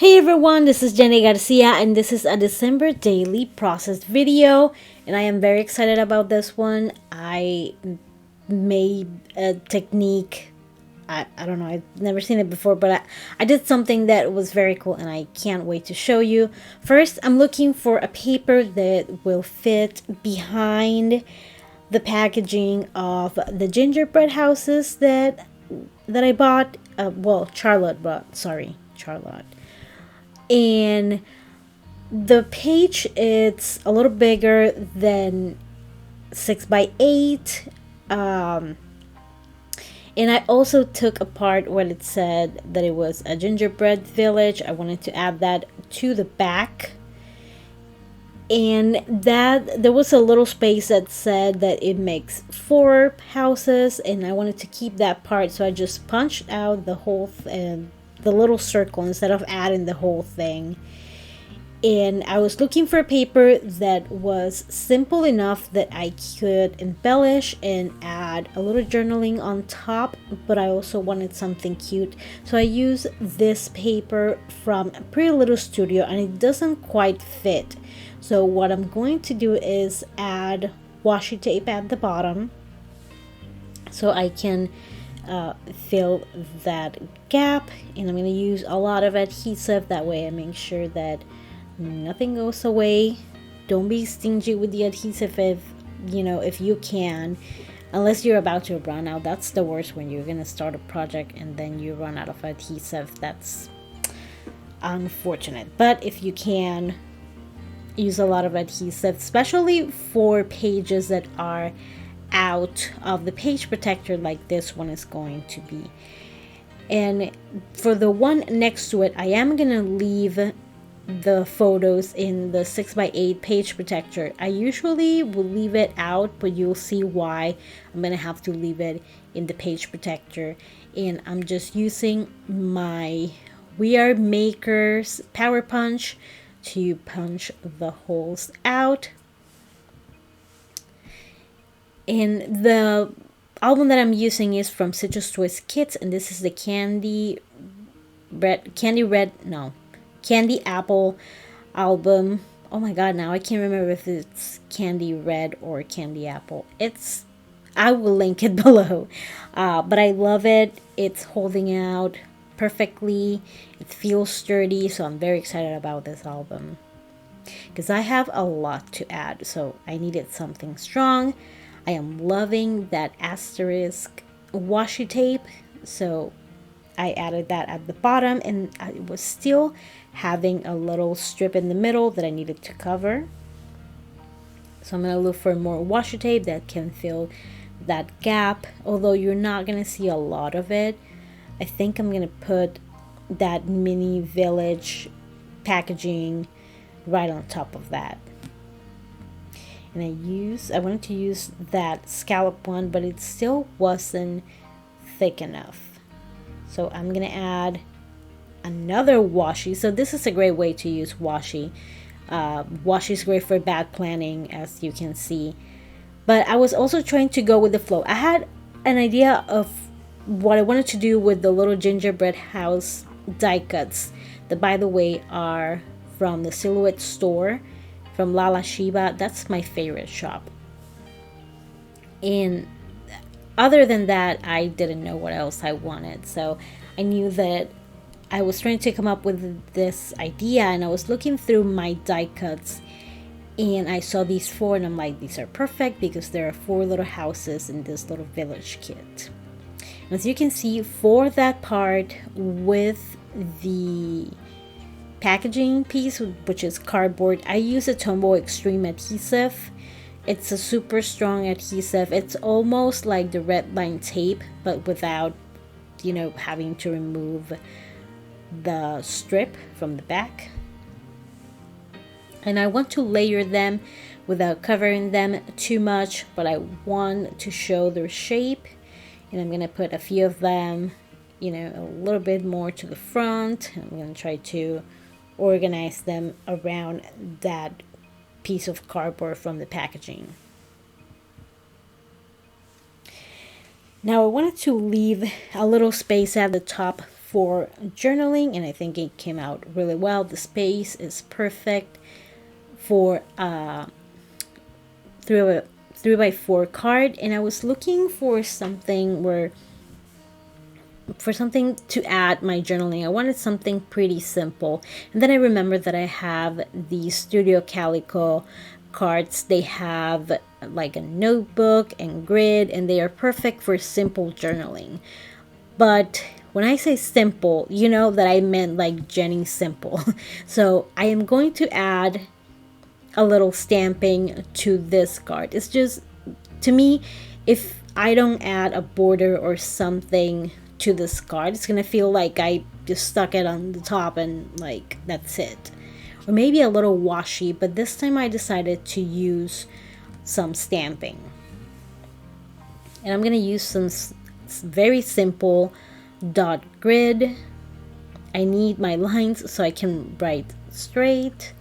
Hey everyone, this is Jenny Garcia and this is a December daily process video, and I am very excited about this one. I made a technique. I don't know, I've never seen it before, but I did something that was very cool and I can't wait to show you. First, I'm looking for a paper that will fit behind the packaging of the gingerbread houses that I bought. Charlotte bought. Sorry, Charlotte. And the page, it's a little bigger than 6 by 8. And I also took apart what it said that it was a gingerbread village. I wanted to add that to the back, and that there was a little space that said that it makes 4 houses, and I wanted to keep that part, so I just punched out the whole the little circle instead of adding the whole thing. And I was looking for a paper that was simple enough that I could embellish and add a little journaling on top, but I also wanted something cute. So I used this paper from Pretty Little Studio, and it doesn't quite fit. So what I'm going to do is add washi tape at the bottom so I can fill that gap, and I'm going to use a lot of adhesive. That way I make sure that nothing goes away. Don't be stingy with the adhesive if you can, unless you're about to run out. That's the worst, when you're gonna start a project and then you run out of adhesive. That's unfortunate. But if you can, use a lot of adhesive, especially for pages that are out of the page protector like this one is going to be. And for the one next to it, I am gonna leave the photos in the 6 by 8 page protector. I usually will leave it out, but you'll see why I'm gonna have to leave it in the page protector. And I'm just using my We Are Makers Power Punch to punch the holes out. And the album that I'm using is from Citrus Twist Kits, and this is the Candy Apple album. Oh my god, now I can't remember if it's Candy Red or Candy Apple. I will link it below. But I love it. It's holding out perfectly. It feels sturdy, so I'm very excited about this album because I have a lot to add, so I needed something strong. I am loving that asterisk washi tape, so I added that at the bottom, and I was still having a little strip in the middle that I needed to cover. So I'm going to look for more washi tape that can fill that gap, although you're not going to see a lot of it. I think I'm going to put that mini village packaging right on top of that. And I wanted to use that scallop one, but it still wasn't thick enough. So I'm going to add another washi. So this is a great way to use washi. Washi is great for bad planning, as you can see. But I was also trying to go with the flow. I had an idea of what I wanted to do with the little gingerbread house die cuts that, by the way, are from the Silhouette store from Lala Shiba. That's my favorite shop. And other than that, I didn't know what else I wanted. So I knew that I was trying to come up with this idea, and I was looking through my die cuts, and I saw these 4, and I'm like, these are perfect because there are 4 little houses in this little village kit. And as you can see, for that part with the packaging piece, which is cardboard, I use a Tombow Extreme adhesive. It's a super strong adhesive. It's almost like the red line tape, but without having to remove the strip from the back. And I want to layer them without covering them too much, but I want to show their shape. And I'm going to put a few of them, a little bit more to the front. I'm going to try to organize them around that piece of cardboard from the packaging. Now I wanted to leave a little space at the top for journaling, and I think it came out really well. The space is perfect for 3x4 card, and I was looking for something to add my journaling. I wanted something pretty simple, and then I remembered that I have the Studio Calico cards. They have like a notebook and grid, and they are perfect for simple journaling. But when I say simple, you know that I meant like Jenny Simple. So I am going to add a little stamping to this card. It's just, to me, if I don't add a border or something to this card, it's gonna feel like I just stuck it on the top and like that's it. Or maybe a little washi, but this time I decided to use some stamping. And I'm gonna use some very simple dot grid. I need my lines so I can write straight,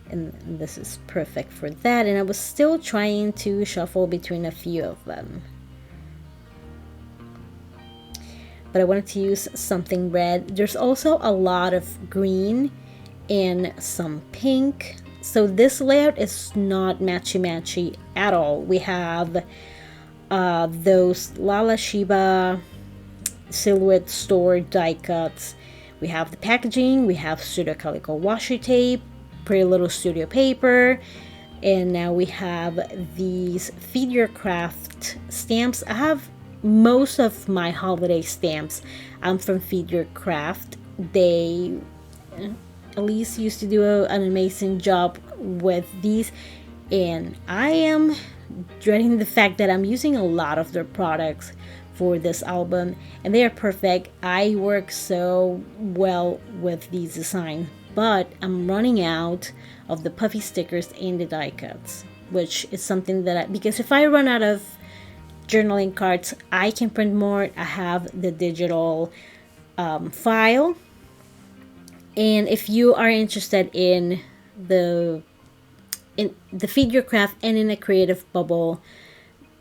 and this is perfect for that. And I was still trying to shuffle between a few of them, but I wanted to use something red. There's also a lot of green and some pink, so this layout is not matchy at all. We have those Lala Shiba Silhouette Store die cuts. We have the packaging, we have Studio Calico washi tape, Pretty Little Studio paper, and now we have these Feed Your Craft stamps. I have most of my holiday stamps from Feed Your Craft. They, Elise used to do an amazing job with these, and I am dreading the fact that I'm using a lot of their products for this album, and they are perfect. I work so well with these designs, but I'm running out of the puffy stickers and the die cuts, which is something that because if I run out of journaling cards, I can print more. I have the digital file, and if you are interested in the Feed Your Craft and in a Creative Bubble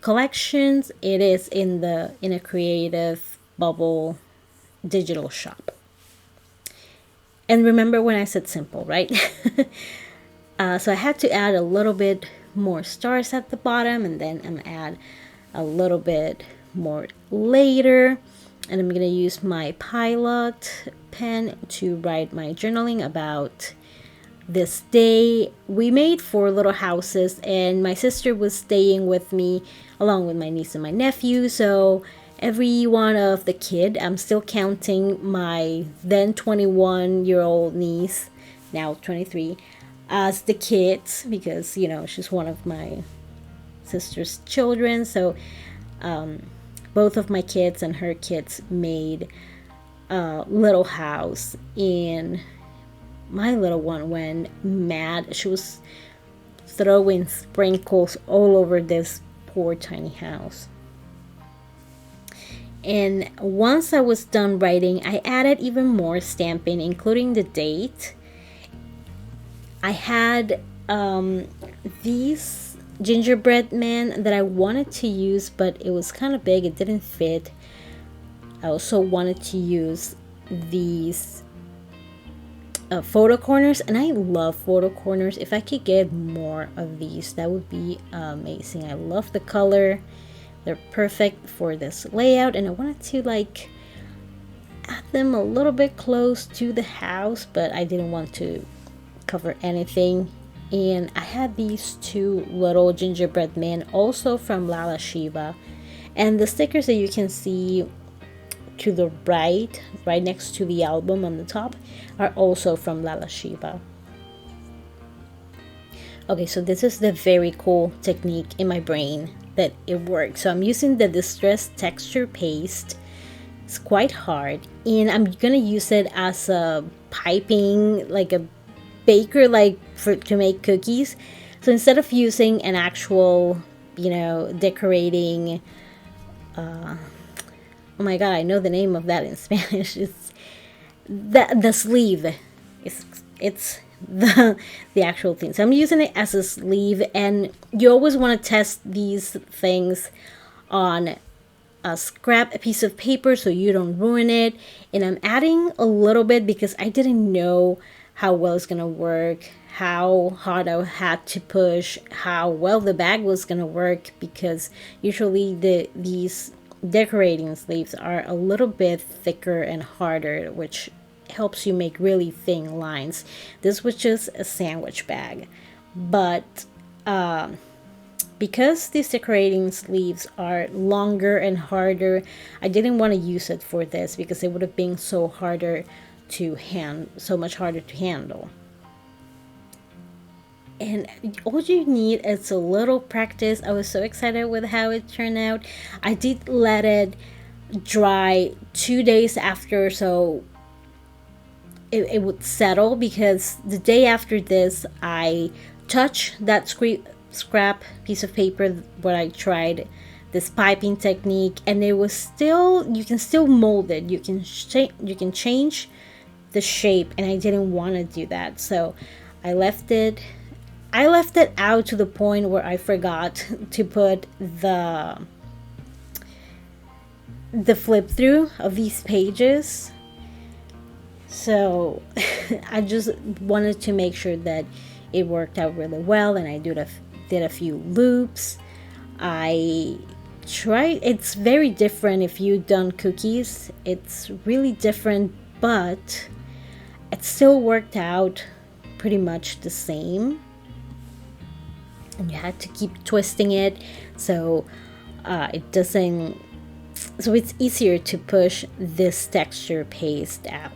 collections, it is in a Creative Bubble digital shop. And remember when I said simple, right? So I had to add a little bit more stars at the bottom, and then I'm gonna add a little bit more later, and I'm gonna use my Pilot pen to write my journaling about this day. We made 4 little houses, and my sister was staying with me along with my niece and my nephew. So every one of the kid, I'm still counting my then 21-year-old niece, now 23, as the kids, because you know she's one of my sister's children. So both of my kids and her kids made a little house, and my little one went mad. She was throwing sprinkles all over this poor tiny house. And once I was done writing, I added even more stamping, including the date. I had these gingerbread men that I wanted to use, but it was kind of big, it didn't fit. I also wanted to use these photo corners, and I love photo corners. If I could get more of these, that would be amazing. I love the color. They're perfect for this layout, and I wanted to like add them a little bit close to the house, but I didn't want to cover anything. And I had these 2 little gingerbread men also from Lala Shiva, and the stickers that you can see to the right next to the album on the top, are also from Lala Shiva. Okay, so this is the very cool technique in my brain that it works. So I'm using the Distress Texture Paste. It's quite hard, and I'm gonna use it as a piping, like a baker, like to make cookies. So instead of using an actual, decorating, oh my god, I know the name of that in Spanish. It's the sleeve. It's the actual thing. So I'm using it as a sleeve, and you always want to test these things on scrap a piece of paper so you don't ruin it. And I'm adding a little bit because I didn't know how well it's gonna work, how hard I had to push, how well the bag was gonna work, because usually these decorating sleeves are a little bit thicker and harder, which helps you make really thin lines. This was just a sandwich bag, but because these decorating sleeves are longer and harder, I didn't want to use it for this because it would have been so much harder to handle. And all you need is a little practice. I was so excited with how it turned out. I did let it dry 2 days after, so it would settle, because the day after this I touched that scrap piece of paper where I tried this piping technique, and it was still, you can still mold it, you can change the shape, and I didn't want to do that, so I left it out to the point where I forgot to put the flip through of these pages. So I just wanted to make sure that it worked out really well, and I did a few loops. It's very different if you've done cookies. It's really different, but it still worked out pretty much the same. And you had to keep twisting it so it's easier to push this texture paste out.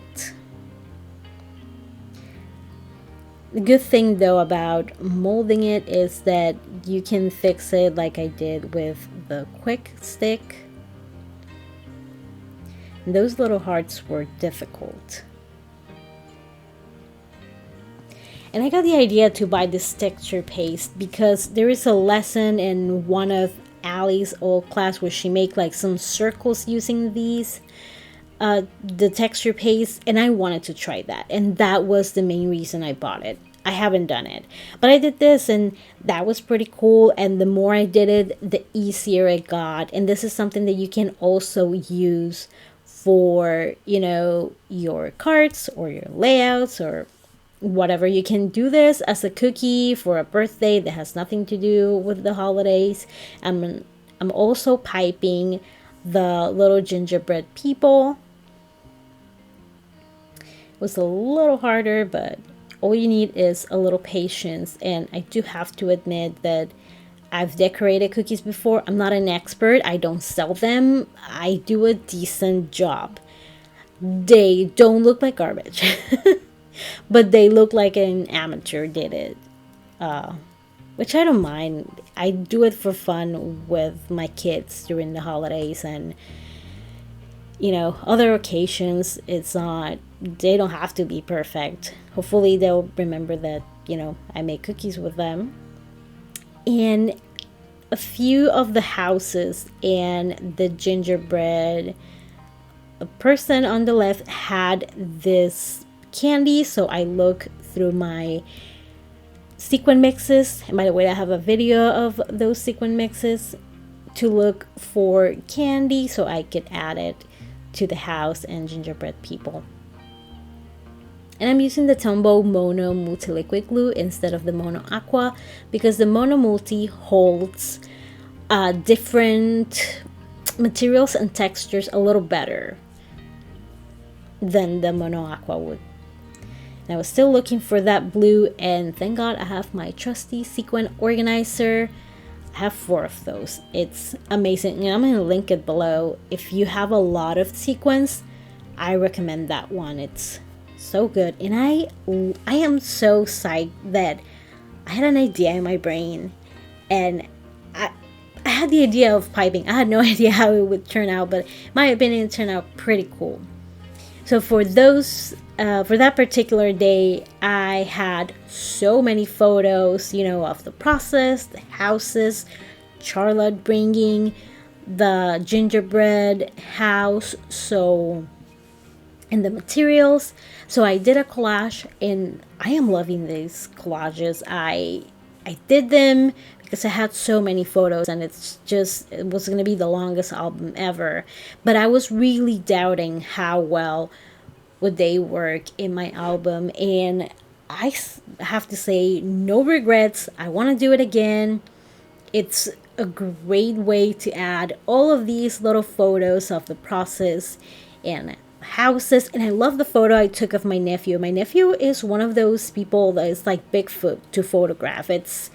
The good thing though about molding it is that you can fix it like I did with the quick stick. And those little hearts were difficult. And I got the idea to buy this texture paste because there is a lesson in one of Allie's old class where she make like some circles using these the texture paste, and I wanted to try that, and that was the main reason I bought it. I haven't done it, but I did this, and that was pretty cool, and the more I did it, the easier it got. And this is something that you can also use for, your cards or your layouts or whatever. You can do this as a cookie for a birthday that has nothing to do with the holidays. I'm also piping the little gingerbread people. It was a little harder, but all you need is a little patience. And I do have to admit that I've decorated cookies before. I'm not an expert. I don't sell them. I do a decent job. They don't look like garbage. But they look like an amateur did it, which I don't mind. I do it for fun with my kids during the holidays and, other occasions. They don't have to be perfect. Hopefully they'll remember that, I make cookies with them. And a few of the houses and the gingerbread, a person on the left had this candy, so I look through my sequin mixes, and by the way, I have a video of those sequin mixes, to look for candy so I could add it to the house and gingerbread people. And I'm using the Tombow Mono Multi Liquid Glue instead of the Mono Aqua because the Mono Multi holds different materials and textures a little better than the Mono Aqua would. And I was still looking for that blue, and thank God I have my trusty sequin organizer. I have 4 of those. It's amazing, and I'm going to link it below. If you have a lot of sequins, I recommend that one. It's so good. And I am so psyched that I had an idea in my brain, and I had the idea of piping. I had no idea how it would turn out, but in my opinion, it turned out pretty cool. So for that particular day, I had so many photos, of the process, the houses, Charlotte bringing the gingerbread house, and the materials. So I did a collage, and I am loving these collages. I I did them because I had so many photos, and it was going to be the longest album ever. But I was really doubting how well would they work in my album, and have to say, no regrets. I want to do it again. It's a great way to add all of these little photos of the process and houses. And I love the photo I took of my nephew. My nephew is one of those people that is like Bigfoot to photograph. It's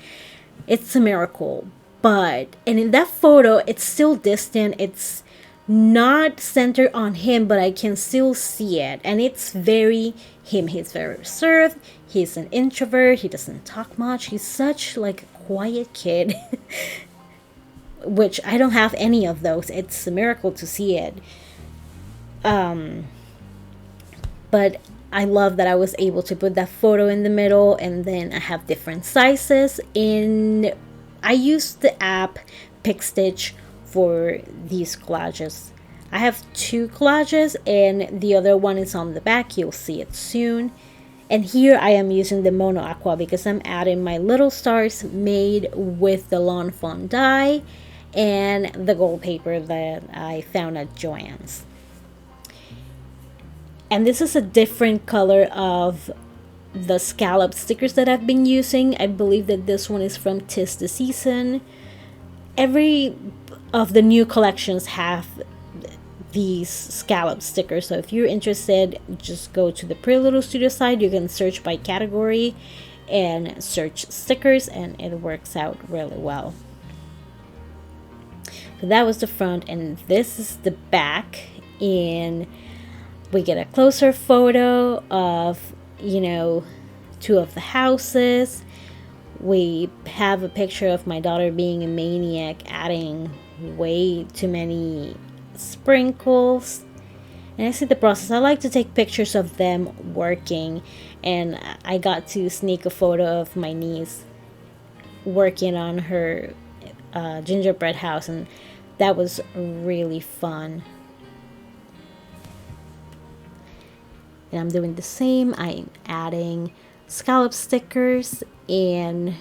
a miracle. But and in that photo, it's still distant. It's not centered on him, but I can still see it, and it's very him. He's very reserved. He's an introvert. He doesn't talk much. He's such like a quiet kid, which I don't have any of those. It's a miracle to see it. But I love that I was able to put that photo in the middle, and then I have different sizes. I used the app PicStitch for these collages. I have 2 collages, and the other one is on the back. You'll see it soon. And here I am using the Mono Aqua because I'm adding my little stars made with the Lawn Fawn dye and the gold paper that I found at Joann's. And this is a different color of the scallop stickers that I've been using. I believe that this one is from 'Tis the Season. Every of the new collections have these scallop stickers, so if you're interested, just go to the Pretty Little Studio site. You can search by category and search stickers, and it works out really well. So that was the front, and this is the back, and we get a closer photo of, 2 of the houses. We have a picture of my daughter being a maniac, adding way too many sprinkles. And I see the process. I like to take pictures of them working, and I got to sneak a photo of my niece working on her gingerbread house, and that was really fun. And I'm doing the same. I'm adding scallop stickers and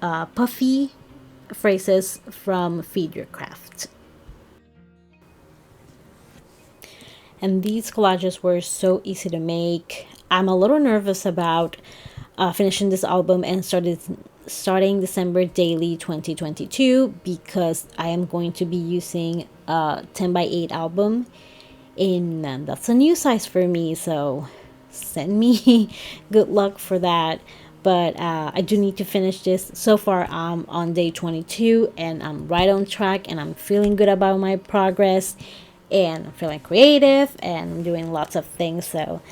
puffy phrases from Feed Your Craft. And these collages were so easy to make. I'm a little nervous about finishing this album and starting December daily 2022 because I am going to be using a 10x8 album, and that's a new size for me, so send me good luck for that. But I do need to finish this. So far I'm on day 22 and I'm right on track, and I'm feeling good about my progress, and I'm feeling creative, and I'm doing lots of things. So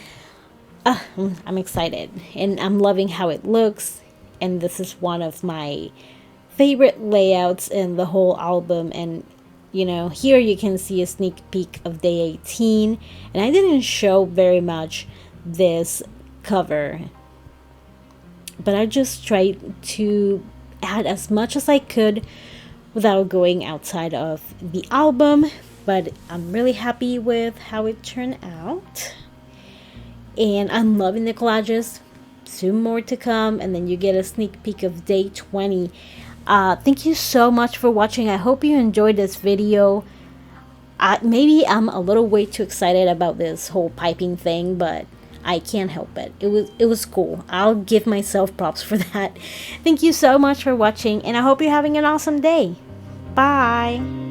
I'm excited, and I'm loving how it looks. And this is one of my favorite layouts in the whole album. And here you can see a sneak peek of day 18, and I didn't show very much this cover, but I just tried to add as much as I could without going outside of the album. But I'm really happy with how it turned out, and I'm loving the collages. Soon more to come, and then you get a sneak peek of day 20. Thank you so much for watching. I hope you enjoyed this video. Maybe I'm a little way too excited about this whole piping thing, but I can't help it. It was cool. I'll give myself props for that. Thank you so much for watching, and I hope you're having an awesome day. Bye.